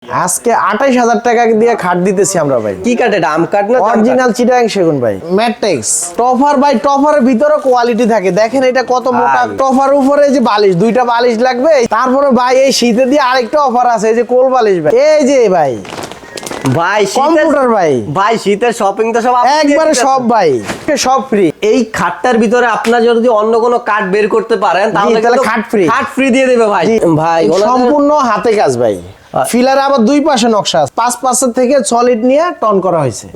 আজকে ২৮,০০০ টাকা দিয়ে খাট দিতেছি আমরা ভাই। কি কাঠ এটা? আম কাঠ না অরিজিনাল চিটাগাং সেগুন ভাই। ম্যাট্রিক্স টফার ভাই, টফারের ভিতরে কোয়ালিটি থাকে। দেখেন এটা কত মোটা। টফার উপরে যে বালিশ, দুইটা বালিশ লাগবে। তারপরে ভাই এই শীতে দিয়ে আরেকটা অফার আছে, এই যে কোল বালিশ ভাই। এই যে ভাই ভাই কম্পিউটার ভাই, ভাই শীতের শপিং তো সব একবারে সব ভাই, সব ফ্রি। এই খাটটার ভিতরে আপনারা যদি অন্য কোনো কাঠ বের করতে পারেন তাহলে খাট ফ্রি, খাট ফ্রি দিয়ে দেবে ভাই। ভাই সম্পূর্ণ হাতে কাজ ভাই। ফিলারে আবার দুই পাশে নকশা, 5 থেকে সলিড নিয়ে টন করা হয়েছে।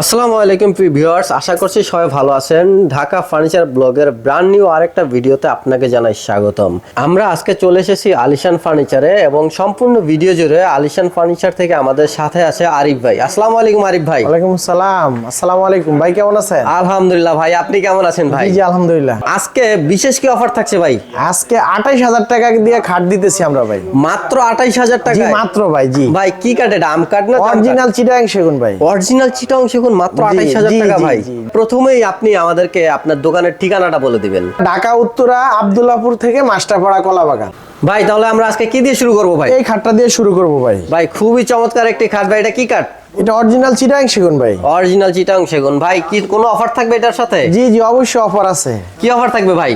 আসসালামু আলাইকুম ভিউয়ার্স, আশা করছি সবাই ভালো আছেন। ঢাকা ফার্নিচার ব্লগের ব্র্যান্ড নিউ আরেকটা ভিডিওতে আপনাকে জানাই স্বাগতম। আমরা আজকে চলে এসেছি আলিশান ফার্নিচারে এবং সম্পূর্ণ ভিডিও জুড়ে আলিশান ফার্নিচার থেকে আমাদের সাথে আছে আরিফ ভাই। আসসালামু আলাইকুম আরিফ ভাই। ওয়ালাইকুম আসসালাম। আসসালামু আলাইকুম ভাই, কেমন আছেন? আলহামদুলিল্লাহ ভাই, আপনি কেমন আছেন ভাই? জি আলহামদুলিল্লাহ। আজকে বিশেষ কি অফার থাকছে ভাই? আজকে ২৮,০০০ টাকা দিয়ে খাট দিতেছি আমরা ভাই। মাত্র ২৮,০০০ টাকা? জি মাত্র ভাই। জি ভাই কি কাঠ এটা? আম কাঠ না অরিজিনাল চিটাগাং সেগুন ভাই। অরিজিনাল চিটাগাং সেগুন, মাত্র ২৮,০০০ টাকা ভাই। প্রথমেই আপনি আমাদেরকে আপনার দোকানের ঠিকানাটা বলে দিবেন। ঢাকা উত্তরা আব্দুল্লাহপুর থেকে মাস্টারপাড়া কলাবাগান। ভাই তাহলে আমরা আজকে কি দিয়ে শুরু করব ভাই? এই খাটটা দিয়ে শুরু করব ভাই। ভাই খুবই চমৎকার একটি খাট ভাই। এটা কি কাঠ? এটা অরিজিনাল চিটাগাং সেগুন ভাই। অরিজিনাল চিটাগাং সেগুন ভাই। কি কোনো অফার থাকবে এটার সাথে? জি জি অবশ্যই অফার আছে। কি অফার থাকবে ভাই?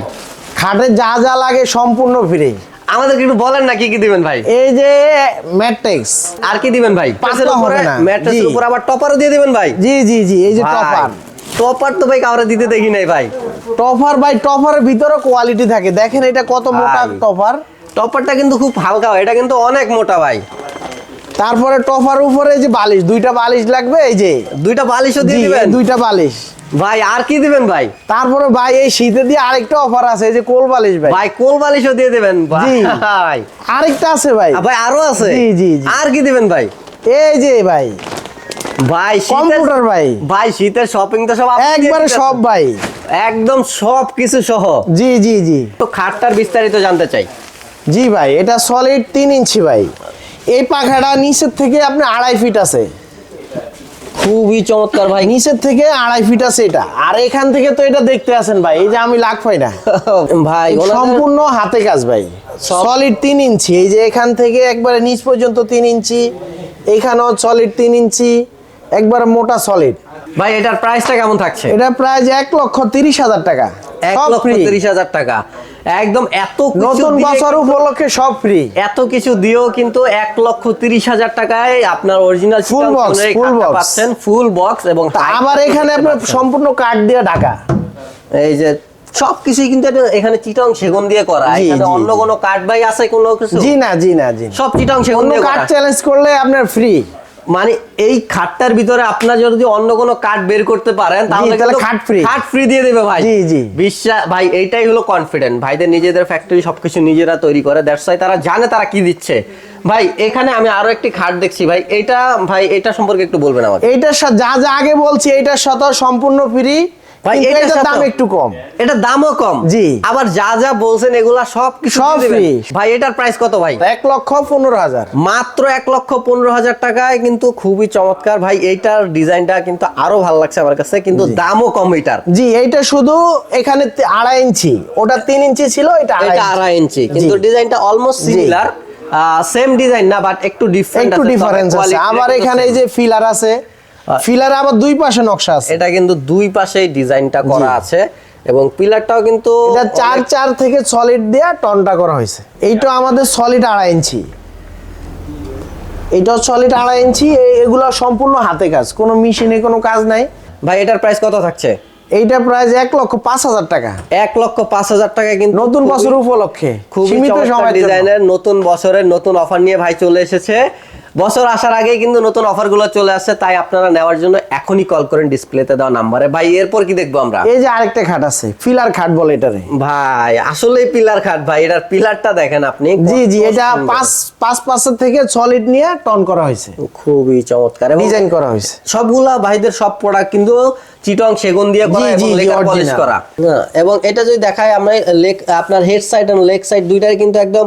খাটে যা যা লাগে সম্পূর্ণ ফ্রি। আমাদেরকে একটু বলেন না কি কি দিবেন ভাই? এই যে ম্যাট্রিক্স, আর কি দিবেন ভাই? পাতলা হবে না। ম্যাট্রেসের উপর আবার টপারও দিয়ে দিবেন ভাই? জি জি জি এই যে টপার। টপার তো ভাই কাউরে দিতে দেখি নাই ভাই। টপার ভাই, টপারের ভিতরে কোয়ালিটি থাকে। দেখেন এটা কত মোটা টপার। টপারটা কিন্তু খুব হালকা, এটা কিন্তু অনেক মোটা ভাই। তারপরে টপার উপরে যে বালিশ, দুইটা বালিশ লাগবে। এই যে দুইটা বালিশও দিয়ে দিবেন? দুইটা বালিশ ভাই। আর কি দিবেন ভাই? তারপরে ভাই এই শীতে দিয়ে আরেকটা অফার আছে, এই যে কোল বালিশ ভাই। ভাই কোল বালিশও দিয়ে দিবেন ভাই? আরেকটা আছে ভাই। ভাই আরো আছে? জি জি। আর কি দিবেন ভাই? এই যে ভাই ভাই কম্পিউটার ভাই। ভাই শীতের শপিং তো সব একবারে সব ভাই, একদম সব কিছু সহ। জি জি জি। তো খাটটার বিস্তারিত জানতে চাই। জি ভাই, এটা সলিড 3 ইঞ্চি ভাই। এই পাখাটা নিচের থেকে আপনি 2.5 ফিট আছে। খুবই চমৎকার ভাই। নিচের থেকে 2.5 ফিট আছে এটা। আর এখান থেকে তো এটা দেখতে আছেন ভাই, এই যে আমি লাগ পাই না ভাই। সম্পূর্ণ হাতে কাজ ভাই। সলিড 3 ইঞ্চি। এই যে এখান থেকে একবারে নিচ পর্যন্ত 3 ইঞ্চি, এখানেও সলিড 3 ইঞ্চি, একবারে মোটা সলিড। ভাই এটার প্রাইসটা কেমন থাকছে? এটা প্রাইস ১,৩০,০০০ টাকা। ১,৩০,০০০ টাকা একদম। এত নতুন বছর উপলক্ষে সব ফ্রি। এত কিছু দিয়েও কিন্তু ১,৩০,০০০ টাকায় আপনার অরিজিনাল ফুল বক্স পাচ্ছেন, ফুল বক্স। এবং আবার এখানে আপনার সম্পূর্ণ কাঠ দিয়ে ঢাকা। এই যে সবকিছুই কিন্তু এখানে চিটাং সেগুন দিয়ে করা। এখানে অন্য কোনো কাঠ ভাই আছে কোনো কিছু? জি না জি না জি। সব চিটাং সেগুন দিয়ে কাঠ চ্যালেঞ্জ করলে আপনার ফ্রি। মানে এই খাটটার ভিতরে আপনারা যদি অন্য কোনো কাঠ বের করতে পারেন তাহলে খাট ফ্রি, খাট ফ্রি দিয়ে দেবে ভাই। জি জি। বিশ্বাস ভাই, এইটাই হলো কনফিডেন্ট। ভাইদের নিজেদের ফ্যাক্টরি, সবকিছু নিজেরা তৈরি করে। দ্যাটস ওয়াই তারা জানে তারা কি দিচ্ছে। ভাই এখানে আমি আরো একটি খাট দেখছি ভাই। এটা ভাই এটা সম্পর্কে একটু বলবেন আমাকে। এইটার সাথে যা যা আগে বলছি, এইটার সাথে সম্পূর্ণ ফ্রি ভাই। এটার দাম একটু কম। এটা দামও কম? জি। আবার যা যা বলছেন এগুলা সব কিছু সব ফ্রি ভাই। এটার প্রাইস কত ভাই? ১,১৫,০০০। মাত্র ১,১৫,০০০ টাকায় কিন্তু খুবই চমৎকার ভাই। এইটার ডিজাইনটা কিন্তু আরো ভালো লাগছে আমার কাছে, কিন্তু দামও কম এটার। জি এইটা শুধু এখানে 2.5 ইঞ্চি, ওটা 3 ইঞ্চি ছিল, এটা 2.5 ইঞ্চি, কিন্তু ডিজাইনটা অলমোস্ট সিমিলার। সেম ডিজাইন না, বাট একটু ডিফারেন্স আছে। আবার এখানে এই যে ফিলার আছে, ফিলারে আবার দুই পাশে নকশা আছে। এটা কিন্তু দুই পাশেই ডিজাইনটা করা আছে এবং পিলারটাও কিন্তু এটা 4 থেকে সলিড দিয়ে টনটা করা হয়েছে। এইটা আমাদের সলিড 2.5 ইঞ্চি, এইটাও সলিড 2.5 ইঞ্চি। এগুলো সম্পূর্ণ হাতে কাজ, কোনো মেশিনে কোনো কাজ নাই ভাই। এটার প্রাইস কত থাকছে? এইটা প্রাইস ১,৫,০০০ টাকা। ১,৫,০০০ টাকা কিন্তু নতুন বছর উপলক্ষে সীমিত সময় ডিজাইনের নতুন বছরের নতুন অফার নিয়ে ভাই চলে এসেছে। বছর আসার আগেই কিন্তু নতুন অফারগুলো চলে আসছে, তাই আপনারা নেওয়ার জন্য এখনই কল করেন ডিসপ্লেতে দেওয়া নাম্বারে। ভাই এরপর কি দেখবো আমরা? এই যে আরেকটা খাট আছে, ফিলার খাট বলে এটারে ভাই। আসলে পিলার খাট ভাই। এটার পিলারটা দেখেন আপনি। জি জি। এটা 5 থেকে সলিড নিয়ে টন করা হয়েছে। খুবই চমৎকার ডিজাইন করা হয়েছে। সবগুলা ভাইদের সব প্রোডাক্ট কিন্তু চিটং সেগুন দিয়ে করা এবং লেকার পলিশ করা। এবং এটা যদি দেখায় আমরা আপনার হেড সাইড এবং লেগ সাইড দুইটাই কিন্তু একদম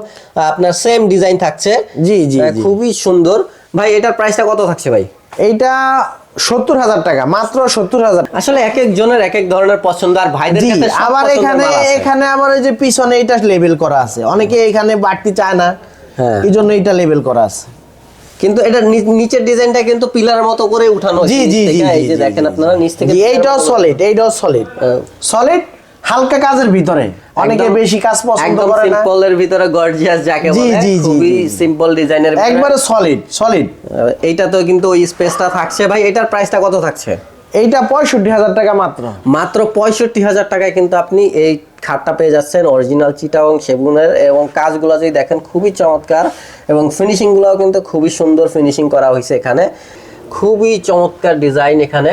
আপনার সেম ডিজাইন থাকছে। জি জি। খুবই সুন্দর ভাই। এটার প্রাইসটা কত থাকছে ভাই? এইটা ৭০,০০০ টাকা, মাত্র ৭০,০০০। আসলে এক এক জনের এক এক ধরনের পছন্দ, আর ভাইদের কাছে আবার এখানে আমার এই যে পিছনে এটা লেবেল করা আছে। অনেকে এখানে বাড়তি চায় না, এই জন্য এটা লেবেল করা আছে। কিন্তু এটা নিচের ডিজাইনটা কিন্তু পিলারের মতো করে উঠানো জি হয়েছে জি নিচ জি থেকে। এই যে দেখেন আপনারা নিচ থেকে এইটাও সলিড, এইটাও সলিড, সলিড হালকা কাজের ভিতরে, অনেকে একদম- বেশি কাজ পছন্দ একদম করে না। সিম্পলের ভিতরে গর্জিয়াস যাকে জি, বলে, জি, জি, খুবই জি, জি। সিম্পল ডিজাইনের ভিতরে। একবারে সলিড সলিড। এইটা তো কিন্তু ওই স্পেসটা থাকছে ভাই। এটার প্রাইসটা কত থাকছে? এইটা 65,000 টাকা মাত্র। মাত্র 65,000 টাকায় কিন্তু আপনি এই খাটটা পেয়ে যাচ্ছেন অরিজিনাল চিটাগং সেগুনের, এবং কাজগুলো যদি দেখেন খুবই চমৎকার, এবং ফিনিশিংগুলোও কিন্তু খুবই সুন্দর ফিনিশিং করা হয়েছে এখানে, খুবই চমৎকার ডিজাইন এখানে।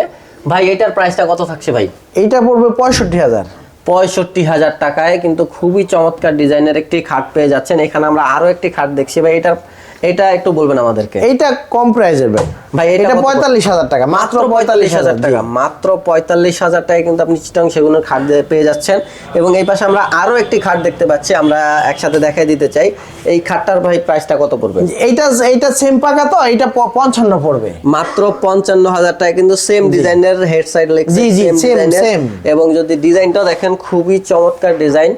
ভাই এটার প্রাইসটা কত থাকছে ভাই? এইটা পড়বে 65,000। 65,000 টাকায় কিন্তু খুবই চমৎকার ডিজাইনের একটি খাট পেয়ে যাচ্ছেন। এখানে আমরা আরো একটি খাট দেখছি ভাই, এটা একটু বলবেন আমাদেরকে। এইটা কম প্রাইসের ভাই, ভাই এটা এটা 45,000 টাকা, মাত্র 45,000 টাকা, মাত্র 45,000 টাকায় কিন্তু আপনি চিটাগং সেগুনের খাট পেয়ে যাচ্ছেন। এবং এই পাশে আমরা আরো একটি খাট দেখতে পাচ্ছি, আমরা একসাথে দেখাই দিতে চাই। এই খাটটার ভাই প্রাইসটা কত পড়বে? এইটা সেম পাকা তো, এইটা 55 পড়বে। মাত্র 55,000 টাকা কিন্তু সেম ডিজাইনের হেড সাইড লেগ জি, জি, same। এবং যদি ডিজাইনটা দেখেন খুবই চমৎকার ডিজাইন,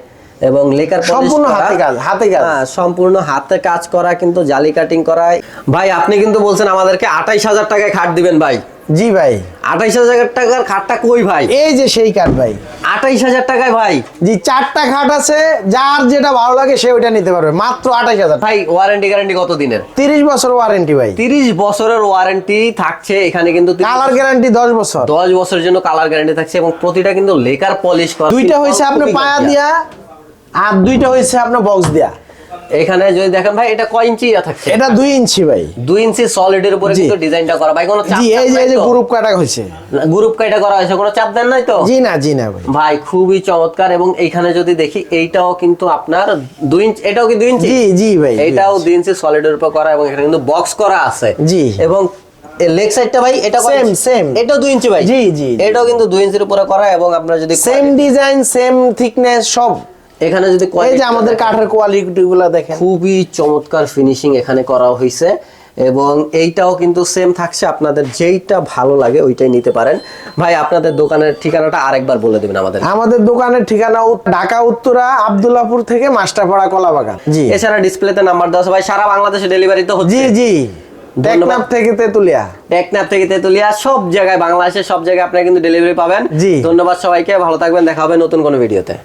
এবং লেকার সম্পূর্ণ হাতে কাজ, হাতে কাজ। হ্যাঁ, সম্পূর্ণ হাতে কাজ করা, কিন্তু জালি কাটিং করা। ভাই আপনি কিন্তু বলছেন আমাদেরকে 28,000 টাকায় খাট দিবেন ভাই। জি ভাই, 28,000 টাকার খাটটা কই ভাই? এই যে সেই কাঠ ভাই। 28,000 টাকায় ভাই? জি, 4টা খাট আছে, যার যেটা ভালো লাগে সে ওইটা নিতে পারবে, মাত্র 28,000। ভাই ওয়ারেন্টি গ্যারান্টি কত দিনের? 30 বছর ওয়ারেন্টি ভাই। 30 বছরের ওয়ারেন্টি থাকছে এখানে, কিন্তু কালার গ্যারান্টি 10 বছর। 10 বছরের জন্য কালার গ্যারান্টি থাকছে, এবং প্রতিটা কিন্তু লেকার পলিশ করা। দুইটা হইছে আপনার পায়া দিয়া, আর দুইটা হইছে আপনার বক্স দিয়া। এখানে যদি দেখেন ভাই, এটা কয় ইঞ্চি থাকছে? এটা 2 ইঞ্চি ভাই। 2 ইঞ্চি সলিডের উপরে জি। কিন্তু ডিজাইনটা করা ভাই। কোনো চাপ জি, এই যে নাই তো? গ্রুপ কাটা হইছে। গ্রুপ কাটা করা হয়েছে, কোনো চাপ দেন নাই তো? জি না, জি না ভাই। ভাই খুবই চমৎকার। এবং এইখানে যদি দেখি, এইটাও কিন্তু আপনার 2 ইঞ্চি, এটাও কি 2 ইঞ্চি? জি, জি ভাই। এটাও 2 ইঞ্চি সলিডের উপর করা, এবং এখানে কিন্তু বক্স করা আছে। জি। এবং লেগ সাইডটা ভাই এটা Same। এটাও 2 ইঞ্চি ভাই। জি, জি। এটাও কিন্তু 2 ইঞ্চির উপরে করা, এবং আপনারা যদি সেম ডিজাইন, সেম থিকনেস সব। এখানে যদি এই যে আমাদের কাঠের কোয়ালিটি গুলো দেখেন, খুবই চমৎকার ফিনিশিং এখানে করা হয়েছে। এবং এইটাও কিন্তু সেম থাকছে, আপনাদের যেইটা ভালো লাগে ওইটাই নিতে পারেন। ভাই আপনাদের দোকানের ঠিকানাটা আরেকবার বলে দিবেন আমাদের। আমাদের দোকানের ঠিকানা ঢাকা উত্তরা আব্দুল্লাহপুর থেকে মাস্টারপাড়া কলাবাগান। জি, এছাড়া ডিসপ্লেতে নাম্বার দেওয়া আছে ভাই, সারা বাংলাদেশে ডেলিভারি তো হচ্ছে। জি, জি। টেকনাফ থেকে তেতুলিয়া, টেকনাফ থেকে তেতুলিয়া, সব জায়গায়, বাংলাদেশের সব জায়গায় আপনারা কিন্তু ডেলিভারি পাবেন। জি। ধন্যবাদ সবাইকে, ভালো থাকবেন, দেখা হবে নতুন কোনো ভিডিওতে।